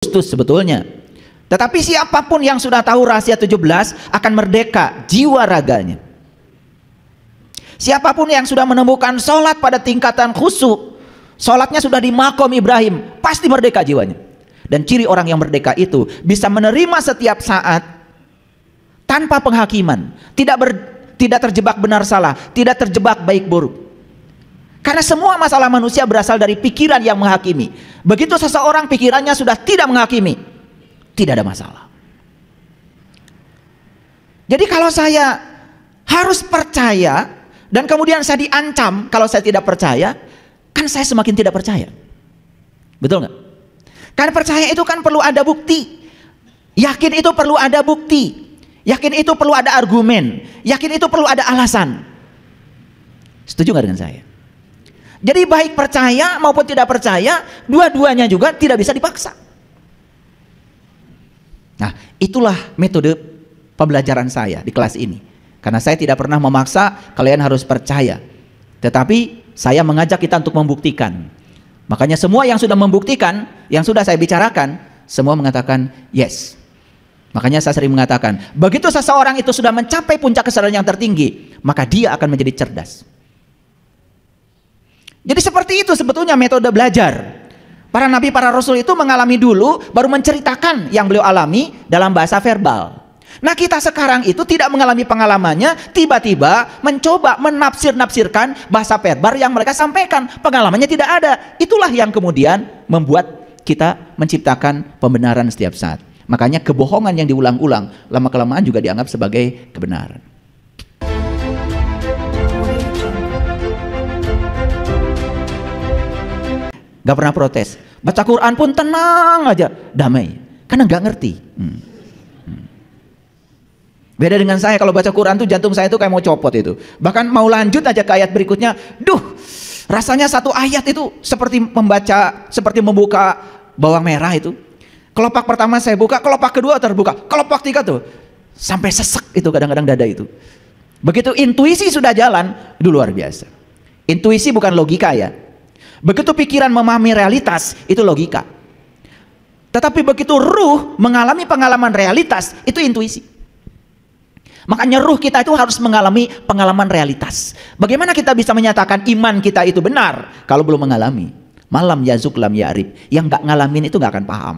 Agustus sebetulnya. Tetapi siapapun yang sudah tahu rahasia 17 akan merdeka jiwa raganya. Siapapun yang sudah menemukan sholat pada tingkatan khusyuk, sholatnya sudah di makom Ibrahim, pasti merdeka jiwanya. Dan ciri orang yang merdeka itu bisa menerima setiap saat tanpa penghakiman, tidak terjebak benar salah, tidak terjebak baik buruk. Karena semua masalah manusia berasal dari pikiran yang menghakimi. Begitu seseorang pikirannya sudah tidak menghakimi, tidak ada masalah. Jadi kalau saya harus percaya dan kemudian saya diancam kalau saya tidak percaya, kan saya semakin tidak percaya. Betul nggak? Karena percaya itu kan perlu ada bukti. Yakin itu perlu ada bukti. Yakin itu perlu ada argumen. Yakin itu perlu ada alasan. Setuju nggak dengan saya? Jadi baik percaya maupun tidak percaya, dua-duanya juga tidak bisa dipaksa. Nah, itulah metode pembelajaran saya di kelas ini. Karena saya tidak pernah memaksa kalian harus percaya. Tetapi saya mengajak kita untuk membuktikan. Makanya semua yang sudah membuktikan, yang sudah saya bicarakan, semua mengatakan yes. Makanya saya sering mengatakan, begitu seseorang itu sudah mencapai puncak kesadaran yang tertinggi, maka dia akan menjadi cerdas. Jadi seperti itu sebetulnya metode belajar. Para nabi, para rasul itu mengalami dulu, baru menceritakan yang beliau alami dalam bahasa verbal. Nah, kita sekarang itu tidak mengalami pengalamannya, tiba-tiba mencoba menafsir-nafsirkan bahasa verbal yang mereka sampaikan. Pengalamannya tidak ada. Itulah yang kemudian membuat kita menciptakan pembenaran setiap saat. Makanya kebohongan yang diulang-ulang lama-kelamaan juga dianggap sebagai kebenaran. Gak pernah protes, baca Quran pun tenang aja, damai, karena gak ngerti. Beda dengan saya, kalau baca Quran tuh jantung saya tuh kayak mau copot itu. Bahkan mau lanjut aja ke ayat berikutnya, rasanya satu ayat itu seperti membuka bawang merah itu. Kelopak pertama saya buka, kelopak kedua terbuka, kelopak tiga tuh sampai sesek itu kadang-kadang dada itu. Begitu intuisi sudah jalan, itu luar biasa. Intuisi bukan logika ya. Begitu pikiran memahami realitas, itu logika. Tetapi begitu ruh mengalami pengalaman realitas, itu intuisi. Makanya ruh kita itu harus mengalami pengalaman realitas. Bagaimana kita bisa menyatakan iman kita itu benar kalau belum mengalami? Malam yazuk lam ya'rif. Yang gak ngalamin itu gak akan paham.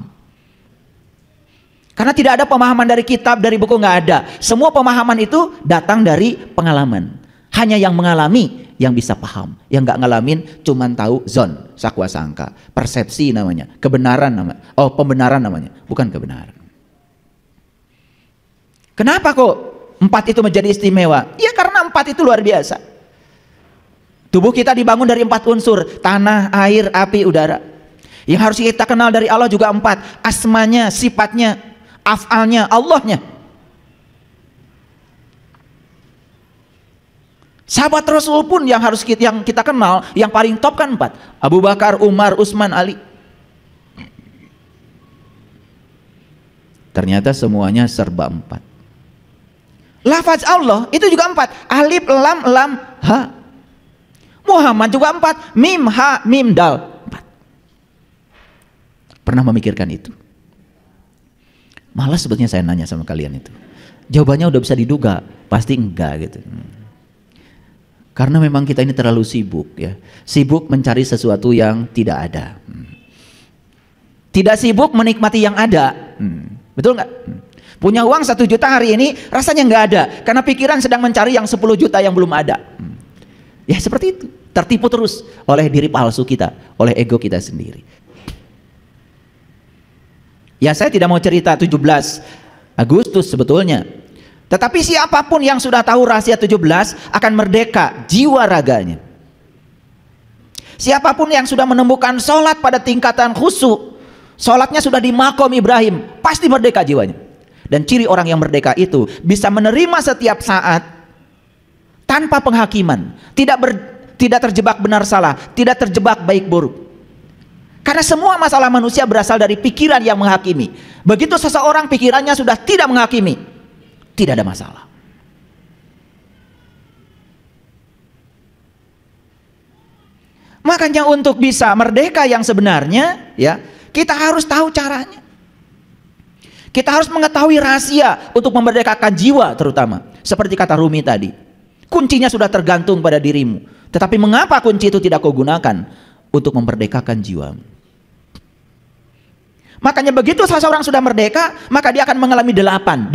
Karena tidak ada pemahaman dari kitab, dari buku, gak ada. Semua pemahaman itu datang dari pengalaman. Hanya yang mengalami yang bisa paham. Yang gak ngalamin cuman tahu zon, sakwa sangka, persepsi namanya, kebenaran namanya. Oh, pembenaran namanya, bukan kebenaran. Kenapa kok 4 itu menjadi istimewa? Ya karena 4 itu luar biasa. Tubuh kita dibangun dari 4 unsur, tanah, air, api, udara. Yang harus kita kenal dari Allah juga 4, asmanya, sifatnya, af'alnya, Allahnya. Sahabat Rasul pun yang kita kenal, yang paling top kan 4. Abu Bakar, Umar, Utsman, Ali. Ternyata semuanya serba 4. Lafaz Allah itu juga 4. Alif, lam, lam, ha. Muhammad juga 4. Mim, ha, mim, dal. 4. Pernah memikirkan itu? Malas sebetulnya saya nanya sama kalian itu. Jawabannya udah bisa diduga, pasti enggak gitu. Karena memang kita ini terlalu sibuk ya. Sibuk mencari sesuatu yang tidak ada. Tidak sibuk menikmati yang ada. Betul nggak? Punya uang 1 juta hari ini rasanya nggak ada. Karena pikiran sedang mencari yang 10 juta yang belum ada. Ya seperti itu. Tertipu terus oleh diri palsu kita. Oleh ego kita sendiri. Ya saya tidak mau cerita 17 Agustus sebetulnya. Tetapi siapapun yang sudah tahu rahasia 17 akan merdeka jiwa raganya. Siapapun yang sudah menemukan sholat pada tingkatan khusyuk, sholatnya sudah di makom Ibrahim, pasti merdeka jiwanya. Dan ciri orang yang merdeka itu bisa menerima setiap saat tanpa penghakiman, tidak terjebak benar salah, tidak terjebak baik buruk. Karena semua masalah manusia berasal dari pikiran yang menghakimi. Begitu seseorang pikirannya sudah tidak menghakimi, tidak ada masalah. Makanya untuk bisa merdeka yang sebenarnya ya, kita harus tahu caranya. Kita harus mengetahui rahasia untuk memerdekakan jiwa terutama. Seperti kata Rumi tadi. Kuncinya sudah tergantung pada dirimu. Tetapi mengapa kunci itu tidak kau gunakan untuk memerdekakan jiwamu? Makanya begitu seseorang sudah merdeka, maka dia akan mengalami 8.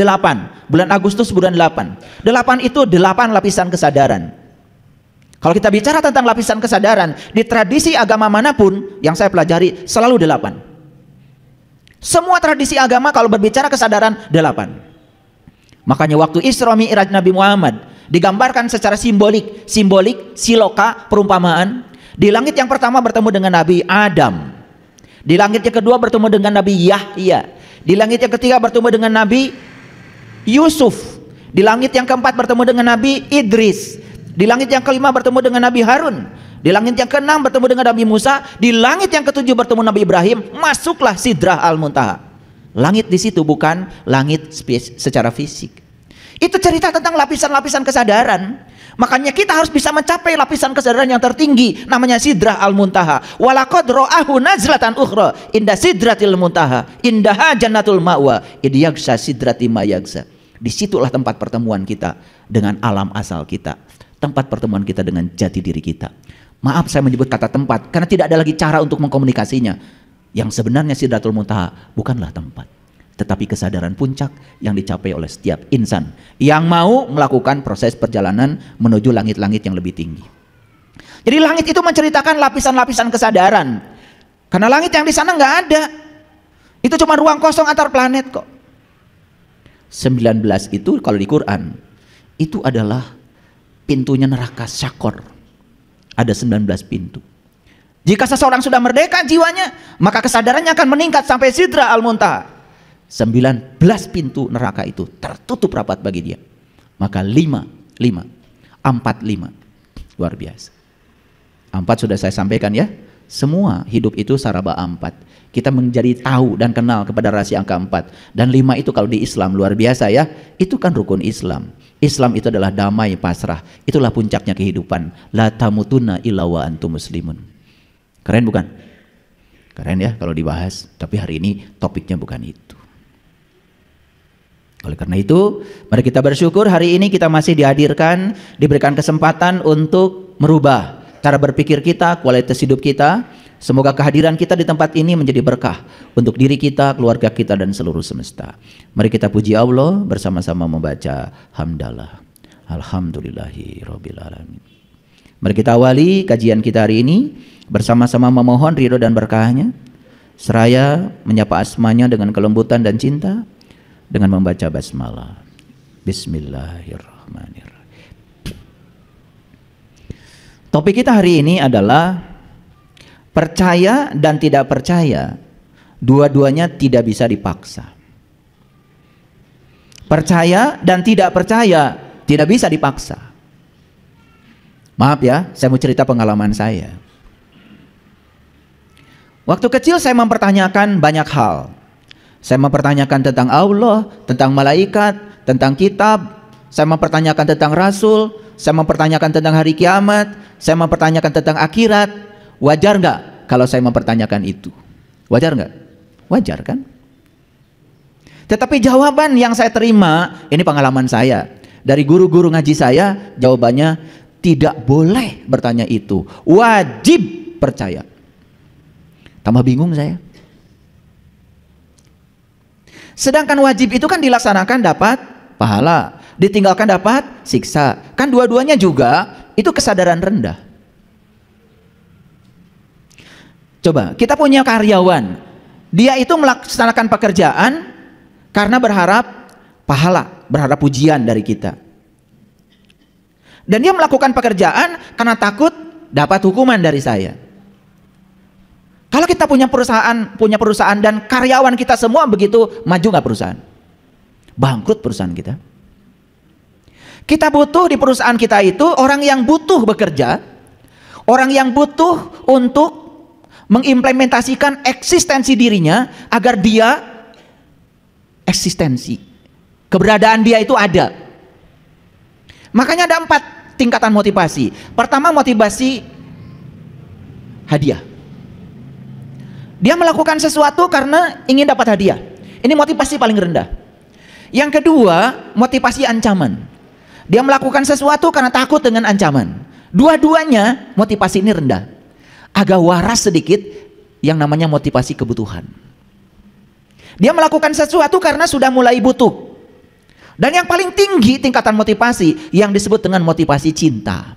Bulan Agustus bulan 8. 8 itu 8 lapisan kesadaran. Kalau kita bicara tentang lapisan kesadaran, di tradisi agama manapun yang saya pelajari selalu 8. Semua tradisi agama kalau berbicara kesadaran 8. Makanya waktu Isra Mi'raj Nabi Muhammad digambarkan secara simbolik, siloka, perumpamaan. Di langit yang pertama bertemu dengan Nabi Adam. Di langit yang kedua bertemu dengan Nabi Yahya. Di langit yang ketiga bertemu dengan Nabi Yusuf. Di langit yang keempat bertemu dengan Nabi Idris. Di langit yang kelima bertemu dengan Nabi Harun. Di langit yang keenam bertemu dengan Nabi Musa. Di langit yang ketujuh bertemu Nabi Ibrahim. Masuklah Sidrah Al-Muntaha. Langit di situ bukan langit secara fisik. Itu cerita tentang lapisan-lapisan kesadaran. Makanya kita harus bisa mencapai lapisan kesadaran yang tertinggi, namanya Sidrah Al-Muntaha. Walaqad ra'ahu nazlatan ukhra inda sidratil muntaha indaha jannatul ma'wa idh yaghsha sidrati ma yaghsha. Disitulah tempat pertemuan kita dengan alam asal kita, tempat pertemuan kita dengan jati diri kita. Maaf saya menyebut kata tempat karena tidak ada lagi cara untuk mengkomunikasinya. Yang sebenarnya Sidratul Muntaha bukanlah tempat, tetapi kesadaran puncak yang dicapai oleh setiap insan yang mau melakukan proses perjalanan menuju langit-langit yang lebih tinggi. Jadi langit itu menceritakan lapisan-lapisan kesadaran. Karena langit yang di sana nggak ada. Itu cuma ruang kosong antar planet kok. 19 itu kalau di Quran itu adalah pintunya neraka Syakor. Ada 19 pintu. Jika seseorang sudah merdeka jiwanya, maka kesadarannya akan meningkat sampai Sidrah Al-Muntaha. 19 pintu neraka itu tertutup rapat bagi dia. Maka 4, 5. Luar biasa. 4 sudah saya sampaikan ya. Semua hidup itu saraba 4. Kita menjadi tahu dan kenal kepada rahasia angka 4. Dan 5 itu kalau di Islam luar biasa ya. Itu kan rukun Islam. Islam itu adalah damai pasrah. Itulah puncaknya kehidupan. La tamutunna illa wa antum muslimun. Keren bukan? Keren ya kalau dibahas. Tapi hari ini topiknya bukan itu. Oleh karena itu, mari kita bersyukur hari ini kita masih dihadirkan, diberikan kesempatan untuk merubah cara berpikir kita, kualitas hidup kita. Semoga kehadiran kita di tempat ini menjadi berkah untuk diri kita, keluarga kita, dan seluruh semesta. Mari kita puji Allah bersama-sama membaca hamdalah. Alhamdulillahi rabbil alamin. Mari kita awali kajian kita hari ini bersama-sama memohon ridho dan berkahnya, seraya menyapa asmanya dengan kelembutan dan cinta, dengan membaca basmalah. Bismillahirrahmanirrahim. Topik kita hari ini adalah percaya dan tidak percaya, dua-duanya tidak bisa dipaksa. Percaya dan tidak percaya tidak bisa dipaksa. Maaf ya, saya mau cerita pengalaman saya. Waktu kecil saya mempertanyakan banyak hal. Saya mempertanyakan tentang Allah, tentang malaikat, tentang kitab. Saya mempertanyakan tentang Rasul. Saya mempertanyakan tentang hari kiamat. Saya mempertanyakan tentang akhirat. Wajar nggak kalau saya mempertanyakan itu? Wajar nggak? Wajar kan? Tetapi jawaban yang saya terima, ini pengalaman saya dari guru-guru ngaji saya, jawabannya tidak boleh bertanya itu, wajib percaya. Tambah bingung saya. Sedangkan wajib itu kan dilaksanakan dapat pahala, ditinggalkan dapat siksa. Kan dua-duanya juga itu kesadaran rendah. Coba, kita punya karyawan, dia itu melaksanakan pekerjaan karena berharap pahala, berharap pujian dari kita. Dan dia melakukan pekerjaan karena takut dapat hukuman dari saya. Kalau kita punya perusahaan dan karyawan kita semua begitu, maju nggak perusahaan? Bangkrut perusahaan kita. Kita butuh di perusahaan kita itu orang yang butuh bekerja, orang yang butuh untuk mengimplementasikan eksistensi dirinya agar dia eksistensi, keberadaan dia itu ada. Makanya ada 4 tingkatan motivasi. Pertama, motivasi hadiah. Dia melakukan sesuatu karena ingin dapat hadiah. Ini motivasi paling rendah. Yang kedua, motivasi ancaman. Dia melakukan sesuatu karena takut dengan ancaman. Dua-duanya motivasi ini rendah. Agak waras sedikit yang namanya motivasi kebutuhan. Dia melakukan sesuatu karena sudah mulai butuh. Dan yang paling tinggi tingkatan motivasi yang disebut dengan motivasi cinta.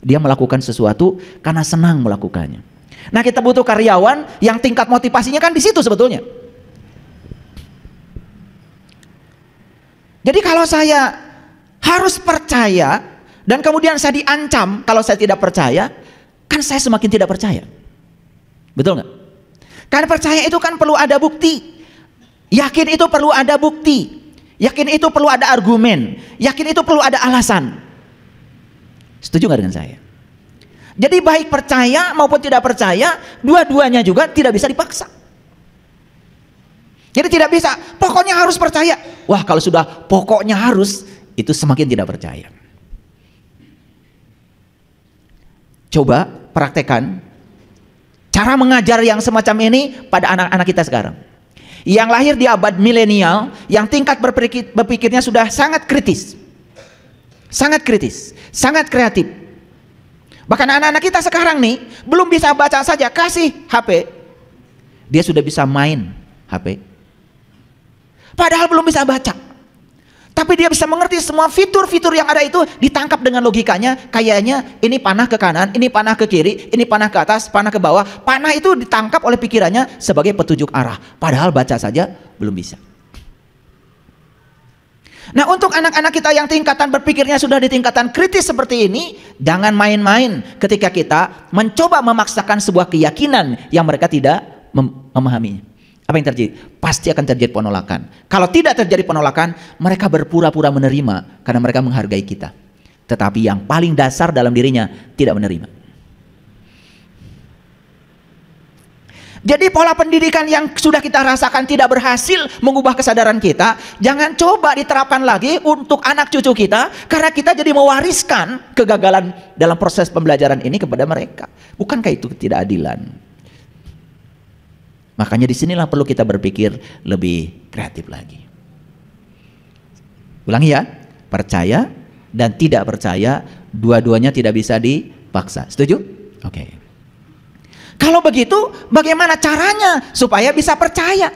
Dia melakukan sesuatu karena senang melakukannya. Nah, kita butuh karyawan yang tingkat motivasinya kan di situ sebetulnya. Jadi kalau saya harus percaya dan kemudian saya diancam kalau saya tidak percaya, kan saya semakin tidak percaya. Betul nggak? Karena percaya itu kan perlu ada bukti. Yakin itu perlu ada bukti. Yakin itu perlu ada argumen. Yakin itu perlu ada alasan. Setuju nggak dengan saya? Jadi baik percaya maupun tidak percaya, dua-duanya juga tidak bisa dipaksa. Jadi tidak bisa, pokoknya harus percaya. Wah, kalau sudah pokoknya harus, itu semakin tidak percaya. Coba praktekkan cara mengajar yang semacam ini pada anak-anak kita sekarang. Yang lahir di abad milenial, yang tingkat berpikirnya sudah sangat kritis. Sangat kritis, sangat kreatif. Bahkan anak-anak kita sekarang nih, belum bisa baca saja, kasih HP. Dia sudah bisa main HP. Padahal belum bisa baca. Tapi dia bisa mengerti semua fitur-fitur yang ada itu ditangkap dengan logikanya. Kayaknya ini panah ke kanan, ini panah ke kiri, ini panah ke atas, panah ke bawah. Panah itu ditangkap oleh pikirannya sebagai petunjuk arah. Padahal baca saja belum bisa. Nah, untuk anak-anak kita yang tingkatan berpikirnya sudah di tingkatan kritis seperti ini, jangan main-main ketika kita mencoba memaksakan sebuah keyakinan yang mereka tidak memahaminya. Apa yang terjadi? Pasti akan terjadi penolakan. Kalau tidak terjadi penolakan, mereka berpura-pura menerima karena mereka menghargai kita. Tetapi yang paling dasar dalam dirinya tidak menerima. Jadi pola pendidikan yang sudah kita rasakan tidak berhasil mengubah kesadaran kita, jangan coba diterapkan lagi untuk anak cucu kita, karena kita jadi mewariskan kegagalan dalam proses pembelajaran ini kepada mereka. Bukankah itu ketidakadilan? Makanya disinilah perlu kita berpikir lebih kreatif lagi. Ulangi ya, percaya dan tidak percaya, dua-duanya tidak bisa dipaksa. Setuju? Oke. Kalau begitu, bagaimana caranya supaya bisa percaya?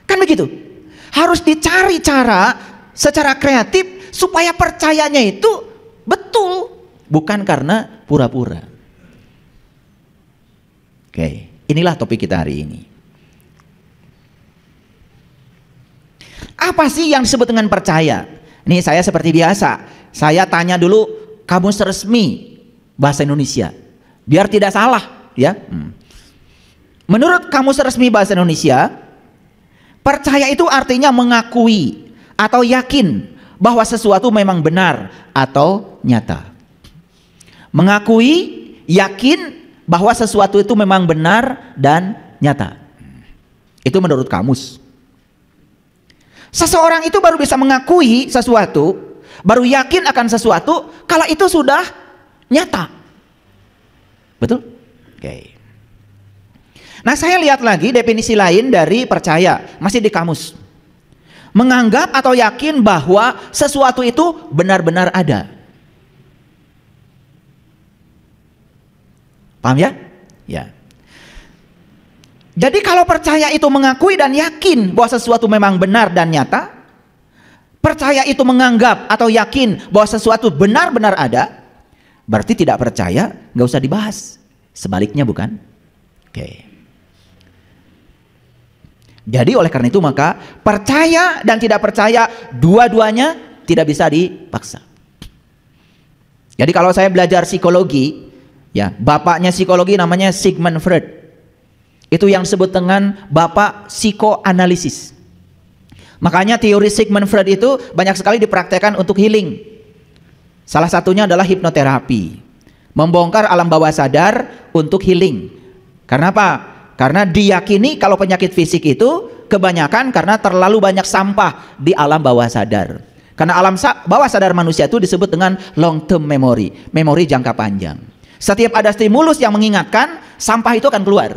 Kan begitu. Harus dicari cara secara kreatif supaya percayanya itu betul, bukan karena pura-pura. Oke. Inilah topik kita hari ini. Apa sih yang disebut dengan percaya? Nih saya seperti biasa, saya tanya dulu kamus resmi bahasa Indonesia, biar tidak salah ya. Menurut kamus resmi bahasa Indonesia, percaya itu artinya mengakui atau yakin bahwa sesuatu memang benar atau nyata. Mengakui, yakin bahwa sesuatu itu memang benar dan nyata. Itu menurut kamus. Seseorang itu baru bisa mengakui sesuatu, baru yakin akan sesuatu kalau itu sudah nyata. Betul? Oke. Nah, saya lihat lagi definisi lain dari percaya, masih di kamus. Menganggap atau yakin bahwa sesuatu itu benar-benar ada. Paham ya? Ya. Jadi kalau percaya itu mengakui dan yakin bahwa sesuatu memang benar dan nyata, percaya itu menganggap atau yakin bahwa sesuatu benar-benar ada, berarti tidak percaya nggak usah dibahas. Sebaliknya bukan? Oke. Jadi oleh karena itu maka percaya dan tidak percaya dua-duanya tidak bisa dipaksa. Jadi kalau saya belajar psikologi, ya, bapaknya psikologi namanya Sigmund Freud. Itu yang disebut dengan bapak psikoanalisis. Makanya teori Sigmund Freud itu banyak sekali dipraktekkan untuk healing. Salah satunya adalah hipnoterapi. Membongkar alam bawah sadar untuk healing. Karena apa? Karena diyakini kalau penyakit fisik itu kebanyakan karena terlalu banyak sampah di alam bawah sadar. Karena alam bawah sadar manusia itu disebut dengan long term memory, memori jangka panjang. Setiap ada stimulus yang mengingatkan, sampah itu akan keluar.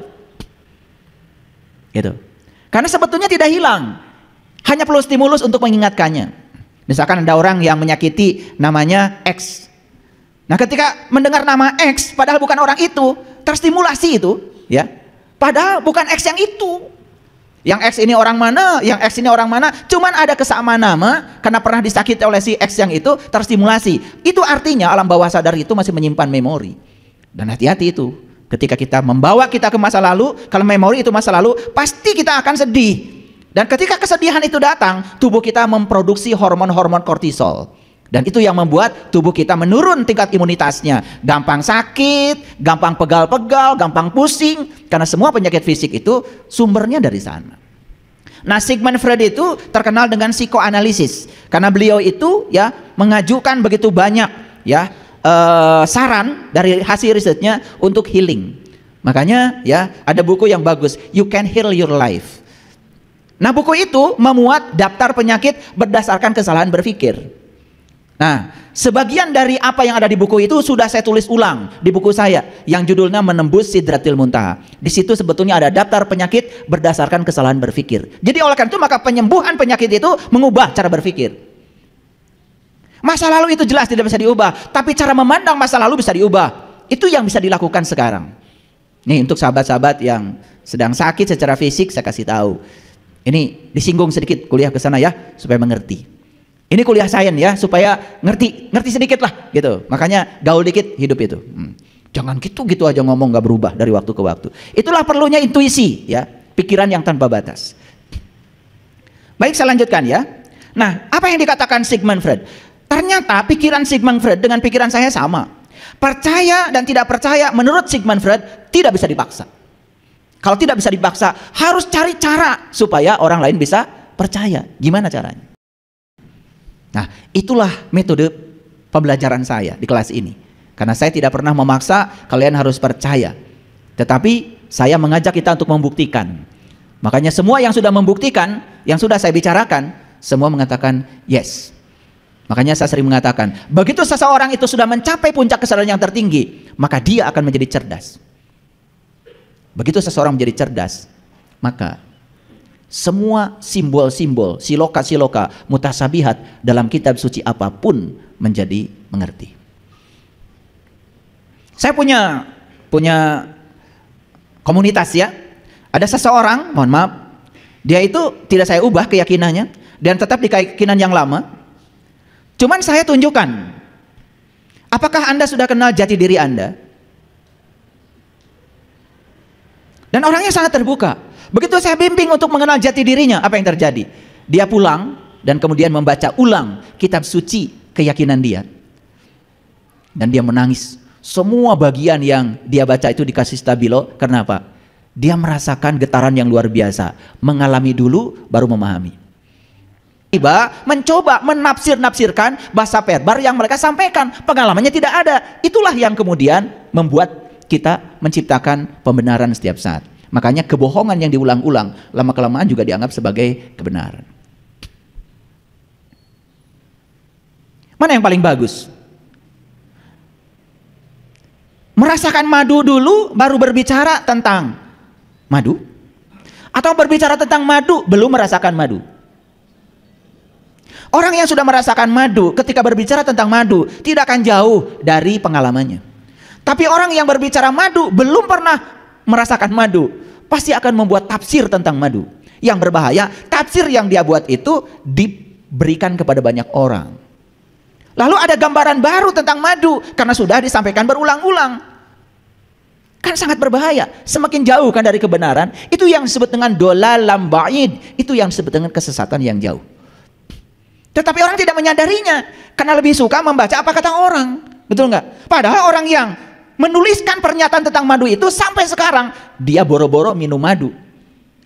Gitu. Karena sebetulnya tidak hilang, hanya perlu stimulus untuk mengingatkannya. Misalkan ada orang yang menyakiti namanya X. Nah, ketika mendengar nama X, padahal bukan orang itu, terstimulasi itu, ya. Padahal bukan X yang itu. Yang X ini orang mana, yang X ini orang mana, cuman ada kesamaan nama karena pernah disakiti oleh si X yang itu, terstimulasi. Itu artinya alam bawah sadar itu masih menyimpan memori. Dan hati-hati itu, ketika kita membawa kita ke masa lalu, kalau memori itu masa lalu, pasti kita akan sedih. Dan ketika kesedihan itu datang, tubuh kita memproduksi hormon-hormon kortisol. Dan itu yang membuat tubuh kita menurun tingkat imunitasnya. Gampang sakit, gampang pegal-pegal, gampang pusing. Karena semua penyakit fisik itu sumbernya dari sana. Nah, Sigmund Freud itu terkenal dengan psikoanalisis. Karena beliau itu ya mengajukan begitu banyak ya saran dari hasil risetnya untuk healing. Makanya ya ada buku yang bagus, You Can Heal Your Life. Nah, buku itu memuat daftar penyakit berdasarkan kesalahan berpikir. Nah, sebagian dari apa yang ada di buku itu sudah saya tulis ulang di buku saya yang judulnya Menembus Sidratil Muntaha. Di situ sebetulnya ada daftar penyakit berdasarkan kesalahan berpikir. Jadi oleh karena itu maka penyembuhan penyakit itu mengubah cara berpikir. Masa lalu itu jelas tidak bisa diubah, tapi cara memandang masa lalu bisa diubah. Itu yang bisa dilakukan sekarang. Nih, untuk sahabat-sahabat yang sedang sakit secara fisik saya kasih tahu. Ini disinggung sedikit kuliah ke sana ya supaya mengerti. Ini kuliah sains ya supaya ngerti sedikit lah gitu. Makanya gaul dikit hidup itu. Jangan gitu aja ngomong gak berubah dari waktu ke waktu. Itulah perlunya intuisi ya, pikiran yang tanpa batas. Baik, saya lanjutkan ya. Nah, apa yang dikatakan Sigmund Freud? Ternyata pikiran Sigmund Freud dengan pikiran saya sama. Percaya dan tidak percaya menurut Sigmund Freud tidak bisa dipaksa. Kalau tidak bisa dipaksa, harus cari cara supaya orang lain bisa percaya. Gimana caranya? Nah, itulah metode pembelajaran saya di kelas ini. Karena saya tidak pernah memaksa kalian harus percaya. Tetapi saya mengajak kita untuk membuktikan. Makanya semua yang sudah membuktikan, yang sudah saya bicarakan, semua mengatakan yes. Makanya saya sering mengatakan, begitu seseorang itu sudah mencapai puncak kesadaran yang tertinggi, maka dia akan menjadi cerdas. Begitu seseorang menjadi cerdas, maka semua simbol-simbol, siloka-siloka, mutasabihat dalam kitab suci apapun menjadi mengerti. Saya punya komunitas ya. Ada seseorang, mohon maaf, dia itu tidak saya ubah keyakinannya dan tetap di keyakinan yang lama. Cuman saya tunjukkan, apakah Anda sudah kenal jati diri Anda? Dan orangnya sangat terbuka. Begitu saya bimbing untuk mengenal jati dirinya, apa yang terjadi? Dia pulang dan kemudian membaca ulang kitab suci keyakinan dia. Dan dia menangis. Semua bagian yang dia baca itu dikasih stabilo. Kenapa? Dia merasakan getaran yang luar biasa. Mengalami dulu baru memahami. Tiba mencoba menafsir-nafsirkan bahasa perbar yang mereka sampaikan. Pengalamannya tidak ada. Itulah yang kemudian membuat kita menciptakan pembenaran setiap saat. Makanya kebohongan yang diulang-ulang lama-kelamaan juga dianggap sebagai kebenaran. Mana yang paling bagus? Merasakan madu dulu baru berbicara tentang madu? Atau berbicara tentang madu belum merasakan madu? Orang yang sudah merasakan madu ketika berbicara tentang madu tidak akan jauh dari pengalamannya. Tapi orang yang berbicara madu belum pernah merasakan madu, pasti akan membuat tafsir tentang madu. Yang berbahaya, tafsir yang dia buat itu diberikan kepada banyak orang. Lalu ada gambaran baru tentang madu karena sudah disampaikan berulang-ulang. Kan sangat berbahaya. Semakin jauh kan dari kebenaran, itu yang disebut dengan dolalam ba'id, itu yang disebut dengan kesesatan yang jauh. Tetapi orang tidak menyadarinya karena lebih suka membaca apa kata orang. Betul nggak? Padahal orang yang menuliskan pernyataan tentang madu itu sampai sekarang dia boro-boro minum madu.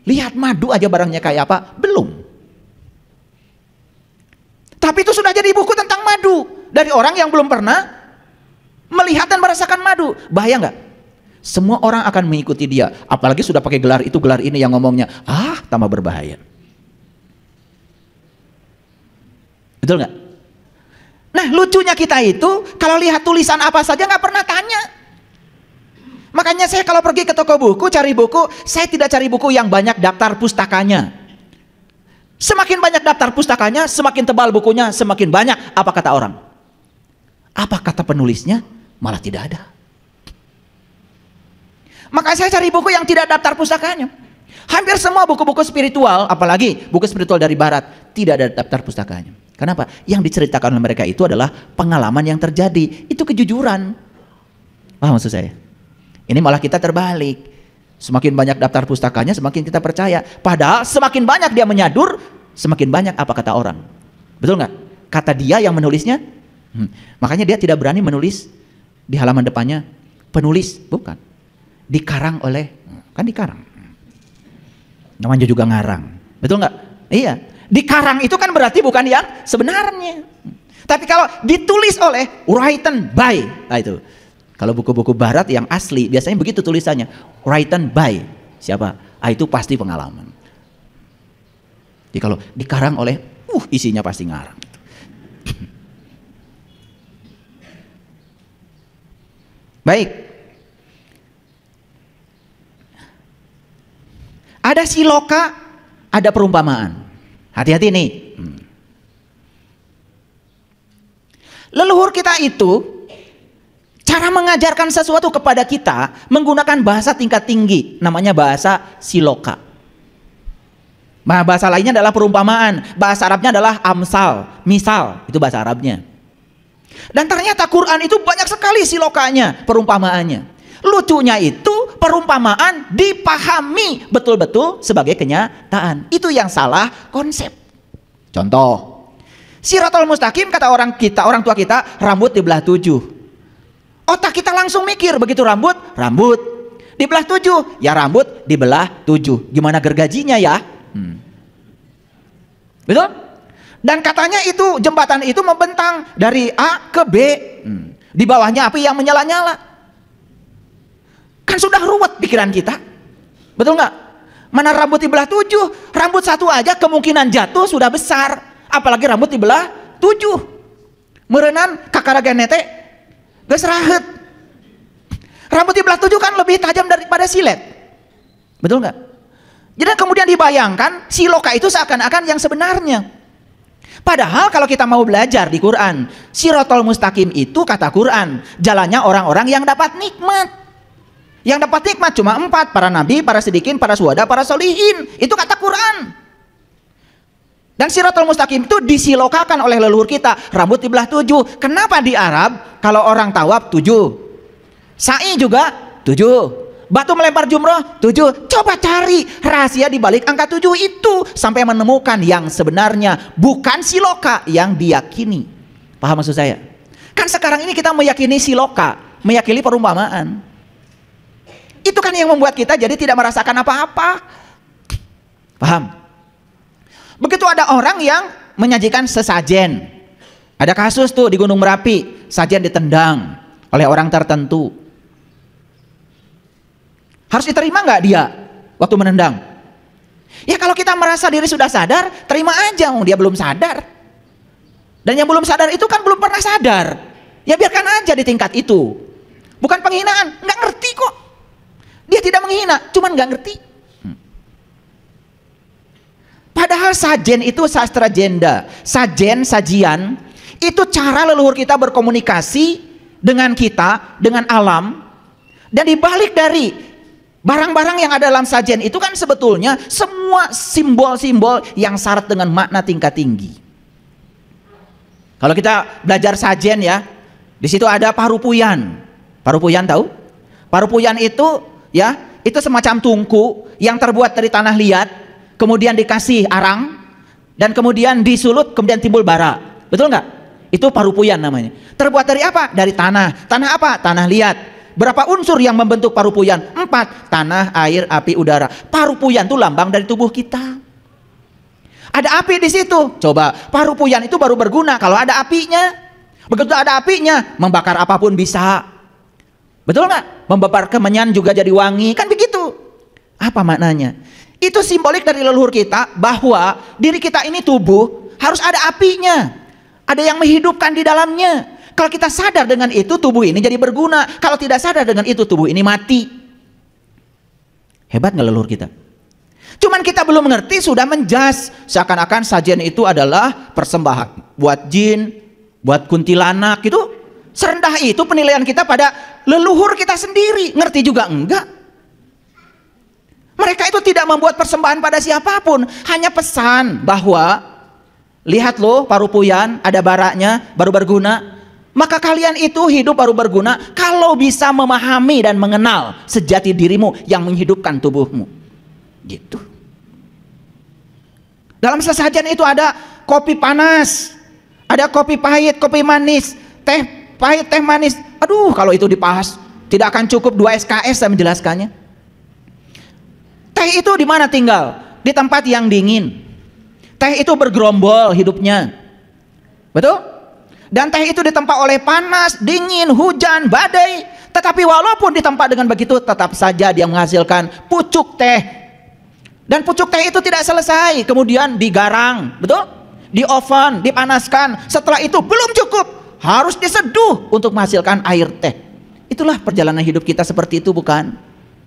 Lihat madu aja barangnya kayak apa? Belum. Tapi itu sudah jadi buku tentang madu dari orang yang belum pernah melihat dan merasakan madu. Bahaya nggak? Semua orang akan mengikuti dia. Apalagi sudah pakai gelar itu gelar ini yang ngomongnya. Tambah berbahaya. Betul nggak? Nah, lucunya kita itu kalau lihat tulisan apa saja nggak pernah tanya. Makanya saya kalau pergi ke toko buku, cari buku, saya tidak cari buku yang banyak daftar pustakanya. Semakin banyak daftar pustakanya, semakin tebal bukunya, semakin banyak. Apa kata orang? Apa kata penulisnya? Malah tidak ada. Maka saya cari buku yang tidak daftar pustakanya. Hampir semua buku-buku spiritual, apalagi buku spiritual dari barat, tidak ada daftar pustakanya. Kenapa? Yang diceritakan oleh mereka itu adalah pengalaman yang terjadi. Itu kejujuran. Paham maksud saya? Ini malah kita terbalik. Semakin banyak daftar pustakanya, semakin kita percaya. Padahal semakin banyak dia menyadur, semakin banyak apa kata orang. Betul nggak? Kata dia yang menulisnya. Makanya dia tidak berani menulis di halaman depannya penulis, bukan. Dikarang oleh, kan dikarang. Namanya juga ngarang. Betul nggak? Iya. Dikarang itu kan berarti bukan yang sebenarnya. Tapi kalau ditulis oleh written by, nah itu. Kalau buku-buku barat yang asli biasanya begitu tulisannya, written by siapa? Ah, itu pasti pengalaman. Jadi kalau dikarang oleh, isinya pasti ngarang. Baik. Ada siloka, ada perumpamaan. Hati-hati nih. Leluhur kita itu cara mengajarkan sesuatu kepada kita menggunakan bahasa tingkat tinggi, namanya bahasa siloka. Bahasa lainnya adalah perumpamaan. Bahasa Arabnya adalah amsal, misal, itu bahasa Arabnya. Dan ternyata Quran itu banyak sekali silokanya, perumpamaannya. Lucunya itu perumpamaan dipahami betul-betul sebagai kenyataan. Itu yang salah konsep. Contoh, Shirathul Mustaqim kata orang tua kita, rambut dibelah 7. Otak kita langsung mikir, begitu rambut dibelah 7, ya rambut dibelah 7. Gimana gergajinya ya? Betul? Dan katanya itu jembatan itu membentang dari A ke B. Di bawahnya api yang menyala-nyala. Kan sudah ruwet pikiran kita. Betul nggak? Mana rambut dibelah 7, rambut satu aja kemungkinan jatuh sudah besar. Apalagi rambut dibelah 7. Merenan kakaragan nete geus raheut. Rambut dibelah 7 kan lebih tajam daripada silet. Betul nggak? Jadi kemudian dibayangkan siloka itu seakan-akan yang sebenarnya. Padahal kalau kita mau belajar di Quran, Shirathul Mustaqim itu kata Quran, jalannya orang-orang yang dapat nikmat. Yang dapat nikmat cuma 4, para nabi, para siddiqin, para syuhada, para sholihin. Itu kata Quran. Dan Shirathul Mustaqim itu disilokakan oleh leluhur kita, rambut dibelah 7. Kenapa di Arab kalau orang tawaf 7, sa'i juga 7, batu melempar jumroh 7. Coba cari rahasia di balik angka 7 itu sampai menemukan yang sebenarnya, bukan siloka yang diyakini. Paham maksud saya? Kan sekarang ini kita meyakini siloka, meyakini perumpamaan. Itu kan yang membuat kita jadi tidak merasakan apa-apa. Paham? Begitu ada orang yang menyajikan sesajen. Ada kasus tuh di Gunung Merapi, sajen ditendang oleh orang tertentu. Harus diterima nggak dia waktu menendang? Ya kalau kita merasa diri sudah sadar, terima aja, dia belum sadar. Dan yang belum sadar itu kan belum pernah sadar. Ya biarkan aja di tingkat itu. Bukan penghinaan, nggak ngerti kok. Dia tidak menghina, cuman nggak ngerti. Padahal sajen itu sastra jenda, sajian, itu cara leluhur kita berkomunikasi dengan kita, dengan alam. Dan dibalik dari barang-barang yang ada dalam sajen itu kan sebetulnya semua simbol-simbol yang syarat dengan makna tingkat tinggi. Kalau kita belajar sajen ya, di situ ada parupuyan. Parupuyan tahu? Parupuyan itu ya, itu semacam tungku yang terbuat dari tanah liat, kemudian dikasih arang, dan kemudian disulut, kemudian timbul bara. Betul nggak? Itu parupuyan namanya. Terbuat dari apa? Dari tanah. Tanah apa? Tanah liat. Berapa unsur yang membentuk parupuyan? 4. Tanah, air, api, udara. Parupuyan itu lambang dari tubuh kita. Ada api di situ. Coba, parupuyan itu baru berguna kalau ada apinya. Begitu ada apinya, membakar apapun bisa. Betul nggak? Membakar kemenyan juga jadi wangi, kan begitu. Apa maknanya? Itu simbolik dari leluhur kita bahwa diri kita ini tubuh harus ada apinya, ada yang menghidupkan di dalamnya. Kalau kita sadar dengan itu, tubuh ini jadi berguna. Kalau tidak sadar dengan itu, tubuh ini mati. Hebat nggak leluhur kita? Cuman kita belum mengerti, sudah menjas. Seakan-akan sajian itu adalah persembahan buat jin, buat kuntilanak gitu. Serendah itu penilaian kita pada leluhur kita sendiri. Ngerti juga enggak? Mereka itu tidak membuat persembahan pada siapapun. Hanya pesan bahwa, lihat loh parupuyan, ada baraknya, baru berguna. Maka kalian itu hidup baru berguna kalau bisa memahami dan mengenal sejati dirimu yang menghidupkan tubuhmu. Gitu. Dalam sesajen itu ada kopi panas, ada kopi pahit, kopi manis, teh pahit, teh manis. Aduh, kalau itu dibahas tidak akan cukup 2 SKS saya menjelaskannya. Teh itu di mana tinggal? Di tempat yang dingin. Teh itu bergerombol hidupnya. Betul? Dan teh itu ditempa oleh panas, dingin, hujan, badai. Tetapi walaupun ditempa dengan begitu, tetap saja dia menghasilkan pucuk teh. Dan pucuk teh itu tidak selesai, kemudian digarang, betul? Di oven, dipanaskan. Setelah itu belum cukup, harus diseduh untuk menghasilkan air teh. Itulah perjalanan hidup kita seperti itu, bukan?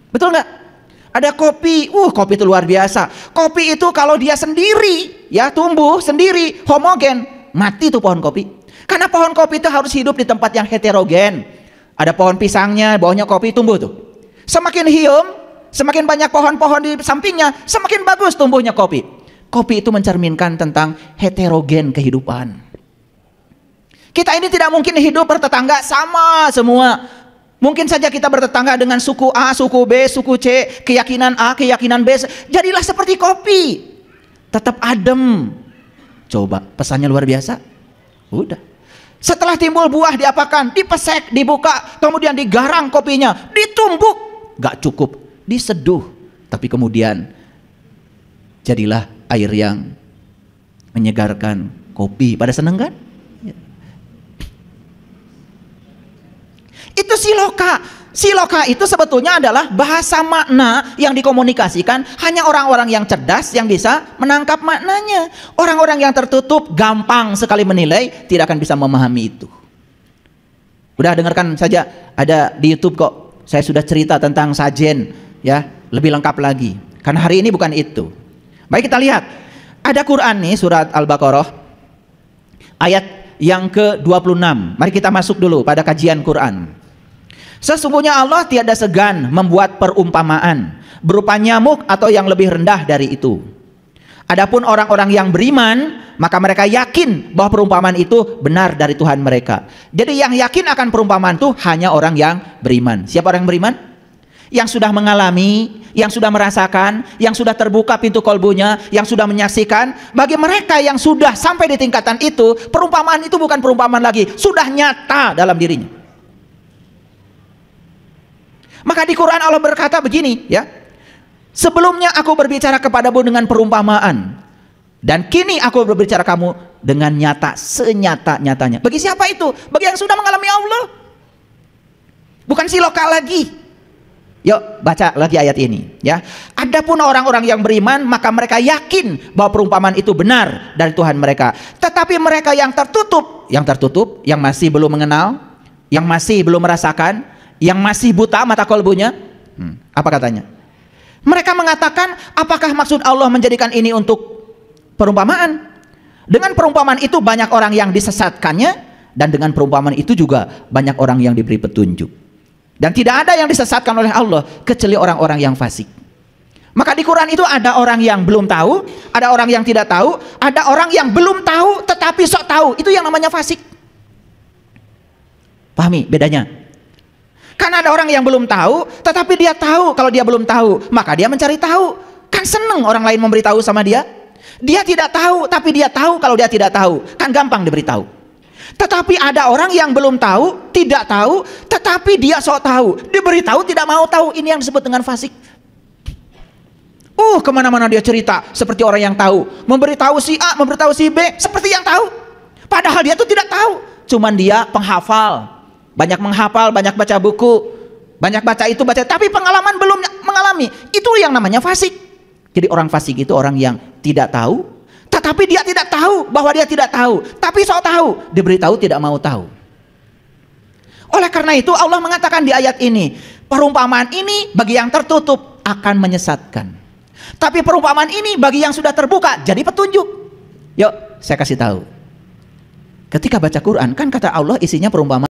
Betul nggak? Ada kopi, kopi itu luar biasa. Kopi itu kalau dia sendiri, ya tumbuh sendiri, homogen, mati tuh pohon kopi. Karena pohon kopi itu harus hidup di tempat yang heterogen. Ada pohon pisangnya, bawahnya kopi tumbuh tuh. Semakin hium, semakin banyak pohon-pohon di sampingnya, semakin bagus tumbuhnya kopi. Kopi itu mencerminkan tentang heterogen kehidupan. Kita ini tidak mungkin hidup bertetangga sama semua. Mungkin saja kita bertetangga dengan suku A, suku B, suku C, keyakinan A, keyakinan B. Jadilah seperti kopi. Tetap adem. Coba, pesannya luar biasa. Udah. Setelah timbul buah diapakan? Dipesek, dibuka, kemudian digarang kopinya, ditumbuk. Gak cukup, diseduh. Tapi kemudian jadilah air yang menyegarkan kopi. Pada seneng kan? Itu siloka. Siloka itu sebetulnya adalah bahasa makna yang dikomunikasikan hanya orang-orang yang cerdas yang bisa menangkap maknanya. Orang-orang yang tertutup gampang sekali menilai, tidak akan bisa memahami itu. Udah dengarkan saja, ada di YouTube kok. Saya sudah cerita tentang sajen, ya, lebih lengkap lagi. Karena hari ini bukan itu. Baik, kita lihat. Ada Quran nih, surat Al-Baqarah ayat yang ke-26. Mari kita masuk dulu pada kajian Quran. Sesungguhnya Allah tiada segan membuat perumpamaan berupa nyamuk atau yang lebih rendah dari itu. Adapun orang-orang yang beriman, maka mereka yakin bahwa perumpamaan itu benar dari Tuhan mereka. Jadi yang yakin akan perumpamaan itu hanya orang yang beriman. Siapa orang yang beriman? Yang sudah mengalami, yang sudah merasakan, yang sudah terbuka pintu kolbunya, yang sudah menyaksikan. Bagi mereka yang sudah sampai di tingkatan itu, perumpamaan itu bukan perumpamaan lagi, sudah nyata dalam dirinya. Maka di Quran Allah berkata begini, ya. Sebelumnya aku berbicara kepadamu dengan perumpamaan, dan kini aku berbicara kamu dengan nyata, senyata-nyatanya. Bagi siapa itu? Bagi yang sudah mengalami Allah. Bukan siloka lagi. Yuk baca lagi ayat ini, ya. Adapun orang-orang yang beriman, maka mereka yakin bahwa perumpamaan itu benar dari Tuhan mereka. Tetapi mereka yang tertutup, yang masih belum mengenal, yang masih belum merasakan, yang masih buta mata kolbunya, apa katanya? Mereka mengatakan, apakah maksud Allah menjadikan ini untuk perumpamaan? Dengan perumpamaan itu banyak orang yang disesatkannya, dan dengan perumpamaan itu juga banyak orang yang diberi petunjuk. Dan tidak ada yang disesatkan oleh Allah kecuali orang-orang yang fasik. Maka di Quran itu ada orang yang belum tahu, ada orang yang tidak tahu, ada orang yang belum tahu tetapi sok tahu. Itu yang namanya fasik. Pahami bedanya? Karena ada orang yang belum tahu, tetapi dia tahu kalau dia belum tahu, maka dia mencari tahu. Kan seneng orang lain memberitahu sama dia. Dia tidak tahu, tapi dia tahu kalau dia tidak tahu. Kan gampang diberitahu. Tetapi ada orang yang belum tahu, tidak tahu, tetapi dia sok tahu. Diberitahu tidak mau tahu. Ini yang disebut dengan fasik. Kemana-mana dia cerita seperti orang yang tahu. Memberitahu si A, memberitahu si B seperti yang tahu. Padahal dia itu tidak tahu. Cuman dia penghafal. Banyak menghafal, banyak baca buku, banyak baca itu, baca, tapi pengalaman belum mengalami. Itu yang namanya fasik. Jadi orang fasik itu orang yang tidak tahu, tetapi dia tidak tahu bahwa dia tidak tahu, tapi sok tahu, diberitahu tidak mau tahu. Oleh karena itu Allah mengatakan di ayat ini, perumpamaan ini bagi yang tertutup akan menyesatkan. Tapi perumpamaan ini bagi yang sudah terbuka jadi petunjuk. Yuk, saya kasih tahu. Ketika baca Quran kan kata Allah isinya perumpamaan.